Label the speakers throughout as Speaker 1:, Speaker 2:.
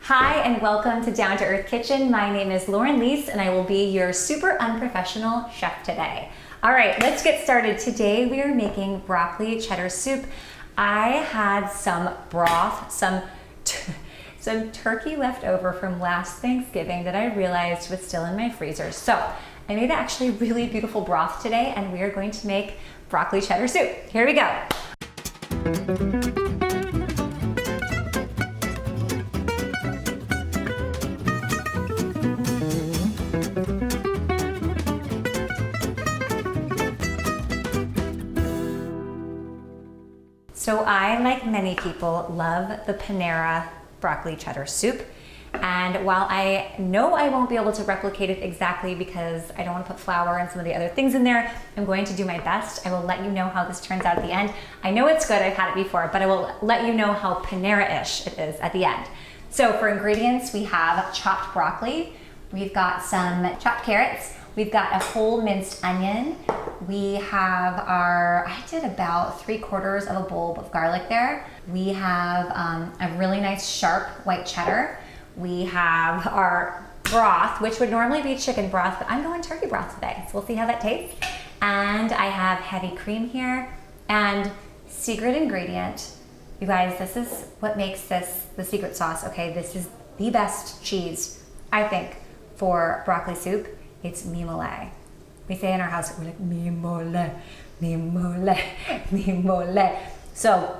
Speaker 1: Hi and welcome to Down to Earth Kitchen. My name is Lauren Leese and I will be your super unprofessional chef today. All right, let's get started. Today we are making broccoli cheddar soup. I had some broth, some turkey left over from last Thanksgiving that I realized was still in my freezer. So I made actually really beautiful broth today and we are going to make broccoli cheddar soup. Here we go. So I, like many people, love the Panera broccoli cheddar soup. And while I know I won't be able to replicate it exactly because I don't want to put flour and some of the other things in there, I'm going to do my best. I will let you know how this turns out at the end. I know it's good, I've had it before, but I will let you know how Panera-ish it is at the end. So for ingredients, we have chopped broccoli, we've got some chopped carrots, we've got a whole minced onion, we have I did about 3/4 of a bulb of garlic there. We have a really nice sharp white cheddar. We have our broth, which would normally be chicken broth, but I'm going turkey broth today, so we'll see how that tastes. And I have heavy cream here, and secret ingredient. You guys, this is what makes this the secret sauce, okay? This is the best cheese, I think, for broccoli soup. It's Mimolette. We say in our house, we're like, Mimolette, Mimolette, Mimolette. So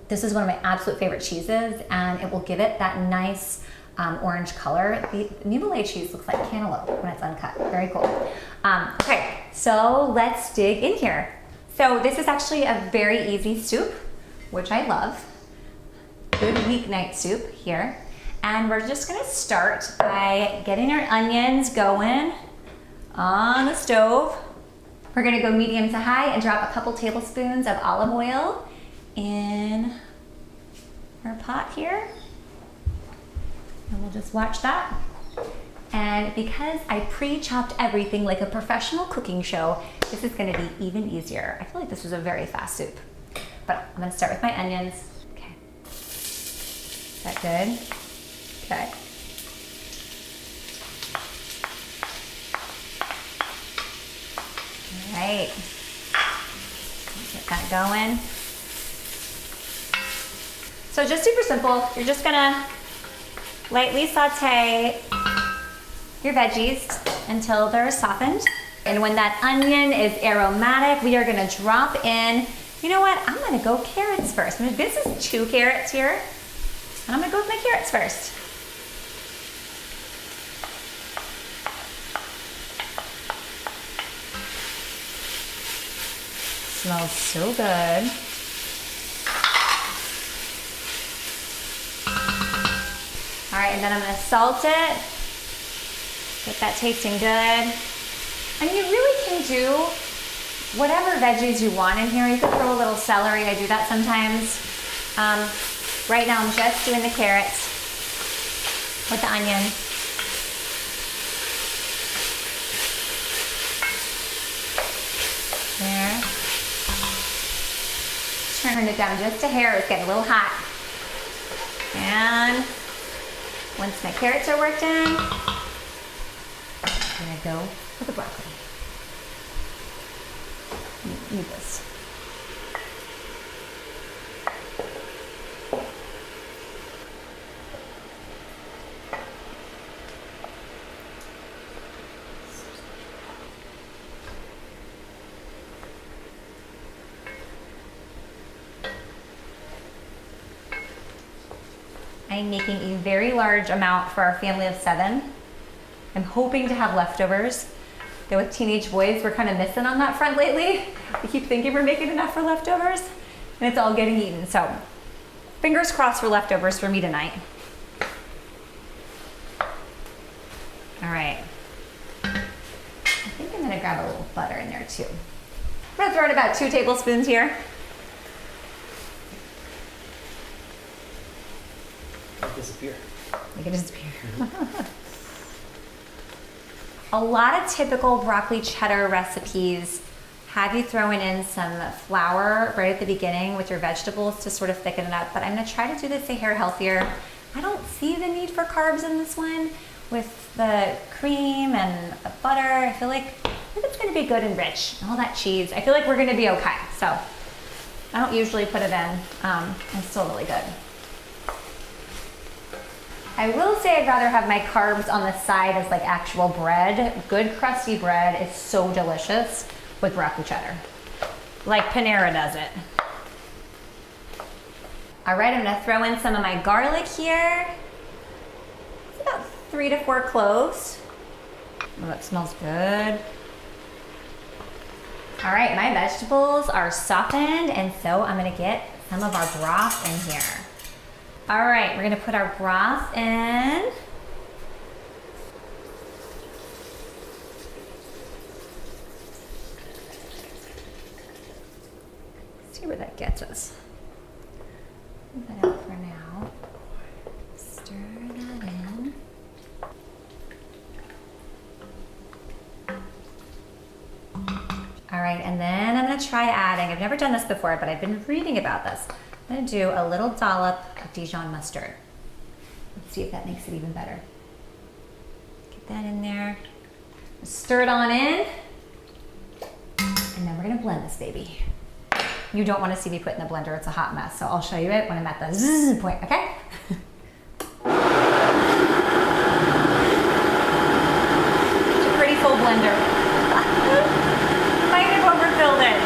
Speaker 1: this is one of my absolute favorite cheeses, and it will give it that nice orange color. The Mimolette cheese looks like cantaloupe when it's uncut. Very cool. Okay, so let's dig in here. So this is actually a very easy soup, which I love. Good weeknight soup here. And we're just gonna start by getting our onions going on the stove. We're gonna go medium to high and drop a couple tablespoons of olive oil in our pot here. And we'll just watch that. And because I pre-chopped everything like a professional cooking show, this is gonna be even easier. I feel like this was a very fast soup. But I'm gonna start with my onions. Okay. Is that good? Okay. All right. Get that going. So just super simple. You're just gonna lightly saute your veggies until they're softened. And when that onion is aromatic, we are gonna drop in, you know what? I'm gonna go carrots first. This is 2 carrots here. And I'm gonna go with my carrots first. Smells so good. All right, and then I'm gonna salt it. Get that tasting good. And you really can do whatever veggies you want in here. You could throw a little celery. I do that sometimes. Right now I'm just doing the carrots with the onion. There. Turn it down just a hair. It's getting a little hot. And once my carrots are worked in, I'm gonna go with the broccoli. Need this. I'm making a very large amount for our family of 7. I'm hoping to have leftovers. Though with teenage boys, we're kind of missing on that front lately. We keep thinking we're making enough for leftovers, and it's all getting eaten. So fingers crossed for leftovers for me tonight. All right. I think I'm gonna grab a little butter in there too. I'm gonna throw in about 2 tablespoons here.
Speaker 2: Disappear.
Speaker 1: Make it disappear. A lot of typical broccoli cheddar recipes have you throwing in some flour right at the beginning with your vegetables to sort of thicken it up, but I'm gonna try to do this a hair healthier. I don't see the need for carbs in this one with the cream and the butter. I feel like it's gonna be good and rich. All that cheese, I feel like we're gonna be okay. So I don't usually put it in. It's still really good. I will say I'd rather have my carbs on the side as like actual bread. Good crusty bread is so delicious with broccoli cheddar. Like Panera does it. All right, I'm gonna throw in some of my garlic here. It's about 3 to 4 cloves. Oh, that smells good. All right, my vegetables are softened, and so I'm gonna get some of our broth in here. All right, we're gonna put our broth in. Let's see where that gets us. Put that out for now. Stir that in. All right, and then I'm gonna try adding, I've never done this before, but I've been reading about this. I'm gonna do a little dollop of Dijon mustard. Let's see if that makes it even better. Get that in there. Stir it on in. And then we're gonna blend this baby. You don't wanna see me put in the blender, it's a hot mess. So I'll show you it when I'm at the zzz point, okay? It's a pretty full blender. Might have overfilled it.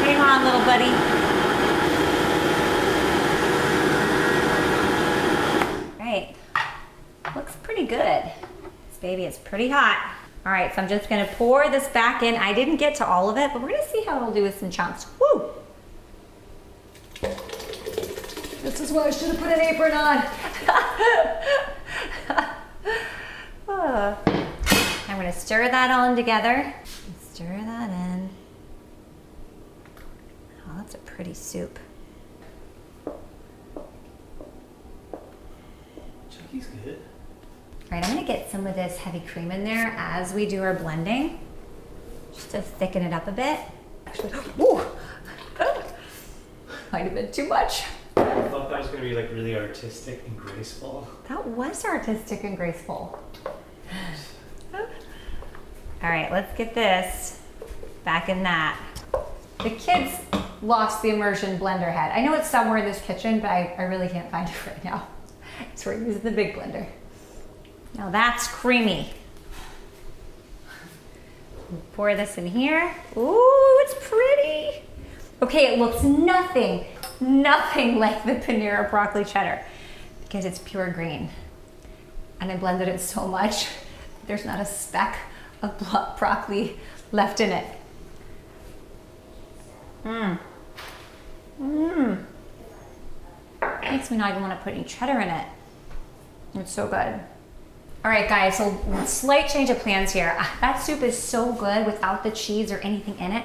Speaker 1: Hang on, little buddy. Right, looks pretty good. This baby is pretty hot. All right, so I'm just gonna pour this back in. I didn't get to all of it, but we're gonna see how it'll do with some chunks. Woo! This is why I should have put an apron on. I'm gonna stir that all in together. Stir that in. Oh, that's a pretty soup.
Speaker 2: Chucky's good.
Speaker 1: All right, I'm gonna get some of this heavy cream in there as we do our blending, just to thicken it up a bit. Actually, ooh, might have been too much.
Speaker 2: I thought that was gonna be like really artistic and graceful.
Speaker 1: That was artistic and graceful. All right, let's get this back in that. The kids lost the immersion blender head. I know it's somewhere in this kitchen, but I really can't find it right now. So we're using the big blender. Now that's creamy. Pour this in here. Ooh, it's pretty. Okay, it looks nothing like the Panera broccoli cheddar because it's pure green. And I blended it so much, there's not a speck of broccoli left in it. Makes me not even want to put any cheddar in it. It's so good. All right, guys, so slight change of plans here. That soup is so good without the cheese or anything in it.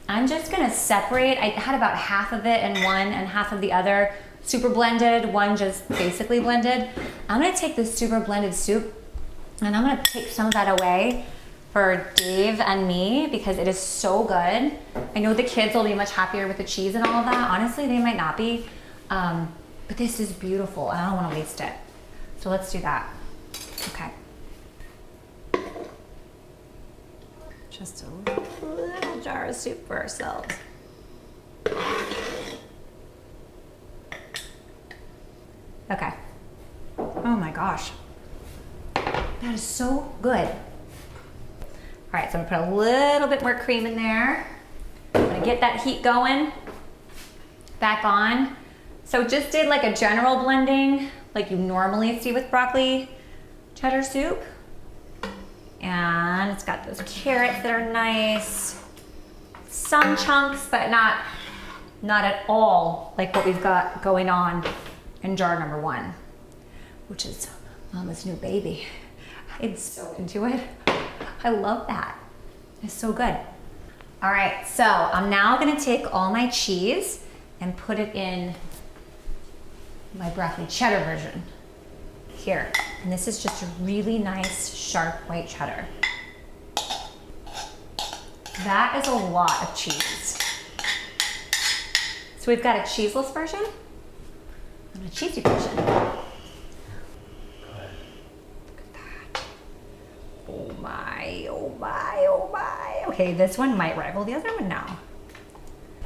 Speaker 1: I'm just gonna separate. I had about half of it in one and half of the other super blended, one just basically blended. I'm gonna take this super blended soup and I'm gonna take some of that away for Dave and me because it is so good. I know the kids will be much happier with the cheese and all of that. Honestly, they might not be, but this is beautiful and I don't wanna waste it. So let's do that. Okay. Just a little jar of soup for ourselves. Okay. Oh my gosh. That is so good. All right, so I'm gonna put a little bit more cream in there. I'm gonna get that heat going. Back on. So just did like a general blending like you normally see with broccoli cheddar soup. And it's got those carrots that are nice. Some chunks, but not at all like what we've got going on in jar number 1, which is Mama's new baby. I'm so into it. I love that. It's so good. All right, so I'm now gonna take all my cheese and put it in my broccoli cheddar version here. And this is just a really nice, sharp white cheddar. That is a lot of cheese. So we've got a cheeseless version, and a cheesy version. Look at that. Oh my, oh my, oh my. Okay, this one might rival the other one now.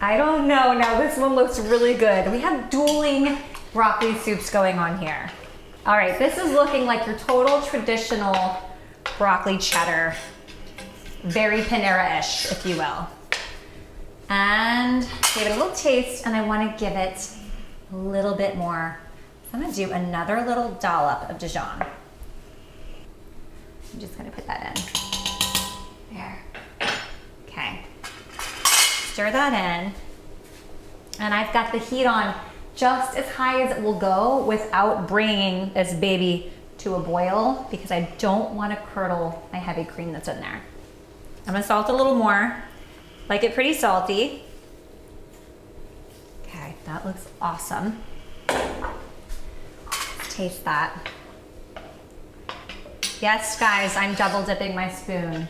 Speaker 1: I don't know. Now this one looks really good. We have dueling broccoli soups going on here. All right, this is looking like your total traditional broccoli cheddar. Very Panera-ish, if you will. And give it a little taste, and I want to give it a little bit more. So I'm going to do another little dollop of Dijon. I'm just going to put that in. There. Okay. Stir that in. And I've got the heat on just as high as it will go without bringing this baby to a boil, because I don't want to curdle my heavy cream that's in there. I'm going to salt a little more. Like it pretty salty. Okay, that looks awesome. Let's taste that. Yes, guys, I'm double dipping my spoon.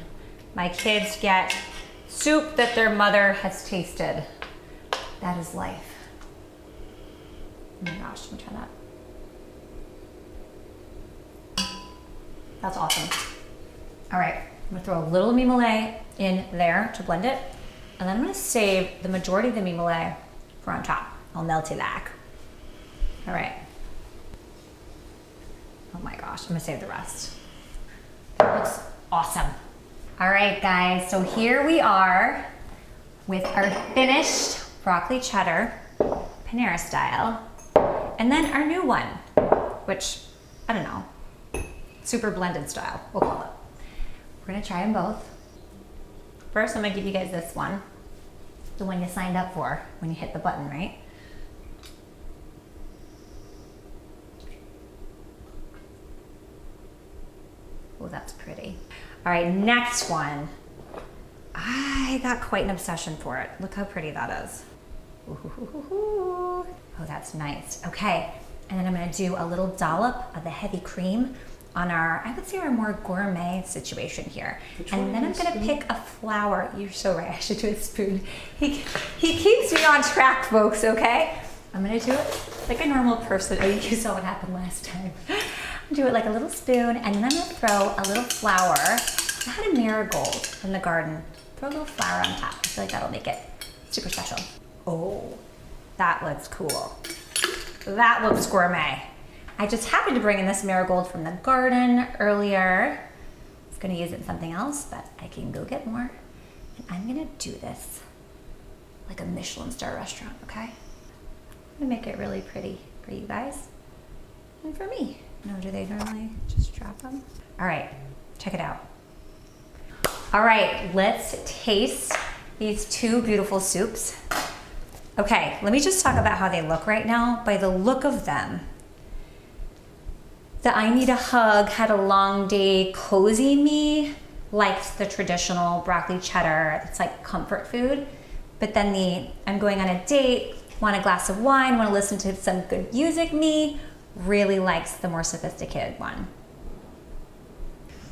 Speaker 1: My kids get soup that their mother has tasted. That is life. Oh my gosh, let me try that. That's awesome. All right, I'm gonna throw a little Mimolette in there to blend it. And then I'm gonna save the majority of the Mimolette for on top. I'll melt it back. All right. Oh my gosh, I'm gonna save the rest. That looks awesome. All right, guys, so here we are with our finished broccoli cheddar, Panera-style, and then our new one, which, I don't know, super blended style, we'll call it. We're gonna try them both. First, I'm gonna give you guys this one, the one you signed up for when you hit the button, right? Oh, that's pretty. All right, next one. I got quite an obsession for it. Look how pretty that is. Ooh, oh, that's nice. Okay, and then I'm gonna do a little dollop of the heavy cream on our, I would say our more gourmet situation here. And then I'm gonna pick a flower. You're so right, I should do a spoon. He keeps me on track, folks, okay? I'm gonna do it like a normal person. Oh, you saw what happened last time. Do it like a little spoon, and then I'm gonna throw a little flower. I had a marigold from the garden. Throw a little flower on top. I feel like that'll make it super special. Oh, that looks cool. That looks gourmet. I just happened to bring in this marigold from the garden earlier. I was gonna use it in something else, but I can go get more. And I'm gonna do this like a Michelin star restaurant, okay? I'm gonna make it really pretty for you guys and for me. No, do they normally just drop them? All right, check it out. All right, let's taste these two beautiful soups. Okay, let me just talk about how they look right now. By the look of them, the I need a hug, had a long day, cozy me likes the traditional broccoli cheddar. It's like comfort food. But then the I'm going on a date, want a glass of wine, want to listen to some good music me really likes the more sophisticated one.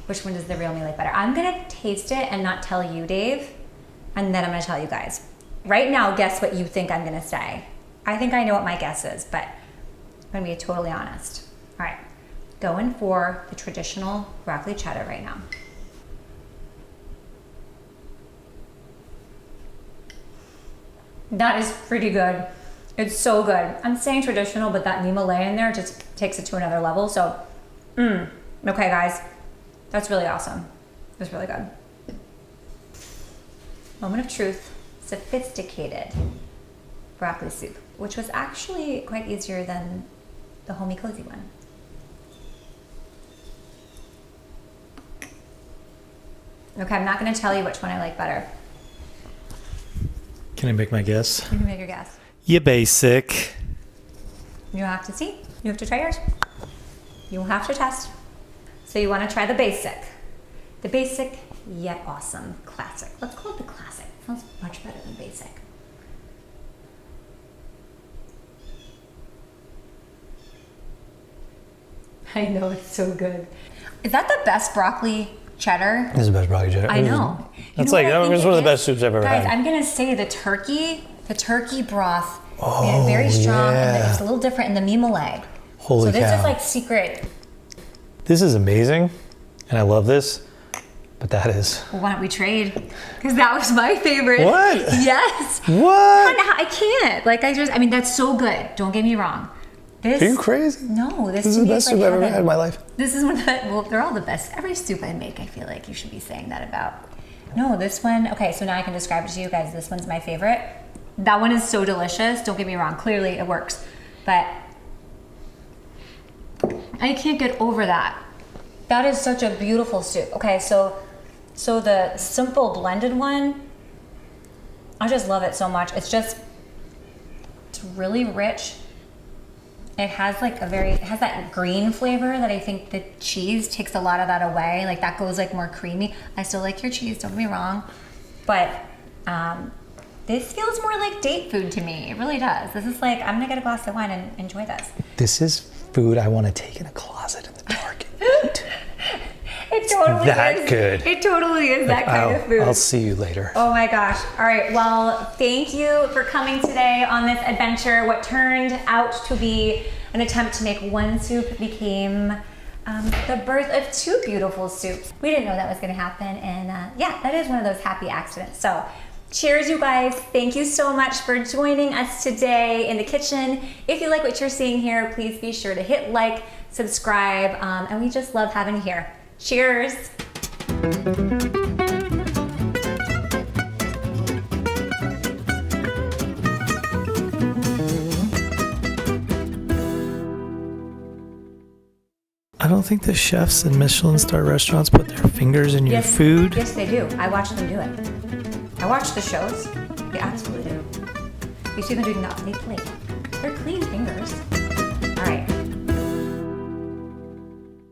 Speaker 1: Which one does the real me like better? I'm gonna taste it and not tell you, Dave, and then I'm gonna tell you guys. Right now, guess what you think I'm gonna say. I think I know what my guess is, but I'm gonna be totally honest. All right, going for the traditional broccoli cheddar right now. That is pretty good. It's so good. I'm saying traditional, but that Mimolette in there just takes it to another level. So, okay guys, that's really awesome. It's really good. Moment of truth, sophisticated broccoli soup, which was actually quite easier than the homey cozy one. Okay, I'm not gonna tell you which one I like better.
Speaker 3: Can I make my guess?
Speaker 1: You can make your guess.
Speaker 3: You basic.
Speaker 1: You have to see. You have to try yours. You will have to test. So you want to try the basic. The basic yet awesome classic. Let's call it the classic. It sounds much better than basic. I know, it's so good. Is that the best broccoli cheddar?
Speaker 3: This is the best broccoli cheddar.
Speaker 1: I know.
Speaker 3: That's like, it was one of the best soups I've ever
Speaker 1: had.
Speaker 3: had.
Speaker 1: Guys, I'm gonna say the turkey broth
Speaker 3: Oh,
Speaker 1: very strong, and
Speaker 3: yeah.
Speaker 1: it's a little different in the Mimolette.
Speaker 3: Holy
Speaker 1: so this
Speaker 3: cow.
Speaker 1: is like secret.
Speaker 3: This is amazing, and I love this, but that is...
Speaker 1: Well, why don't we trade? Because that was my favorite.
Speaker 3: What?
Speaker 1: Yes.
Speaker 3: What?
Speaker 1: I can't. Like, I mean, that's so good. Don't get me wrong. This,
Speaker 3: Are you crazy?
Speaker 1: No, this
Speaker 3: This
Speaker 1: to
Speaker 3: is the
Speaker 1: me
Speaker 3: best
Speaker 1: is like
Speaker 3: soup I've ever
Speaker 1: heaven.
Speaker 3: had in my life.
Speaker 1: This is one of the, well, they're all the best. Every soup I make, I feel like you should be saying that about. No, this one, okay, so now I can describe it to you guys. This one's my favorite. That one is so delicious. Don't get me wrong. Clearly it works. But I can't get over that. That is such a beautiful soup. Okay, so the simple blended one, I just love it so much. It's really rich. It has like it has that green flavor that I think the cheese takes a lot of that away. Like that goes like more creamy. I still like your cheese, don't get me wrong. But this feels more like date food to me. It really does. This is like, I'm gonna get a glass of wine and enjoy this.
Speaker 3: This is food I want to take in a closet in the dark and eat.
Speaker 1: It totally
Speaker 3: that
Speaker 1: is.
Speaker 3: good.
Speaker 1: It totally is that kind of food.
Speaker 3: I'll see you later.
Speaker 1: Oh my gosh. All right. Well, thank you for coming today on this adventure. What turned out to be an attempt to make one soup became the birth of two beautiful soups. We didn't know that was going to happen. And yeah, that is one of those happy accidents. So cheers, you guys. Thank you so much for joining us today in the kitchen. If you like what you're seeing here, please be sure to hit like, subscribe, and we just love having you here. Cheers.
Speaker 3: I don't think the chefs in Michelin star restaurants put their fingers in your food.
Speaker 1: Yes, they do. I watch them do it. I watch the shows. They absolutely do. You see them doing that. They plate. They're clean fingers.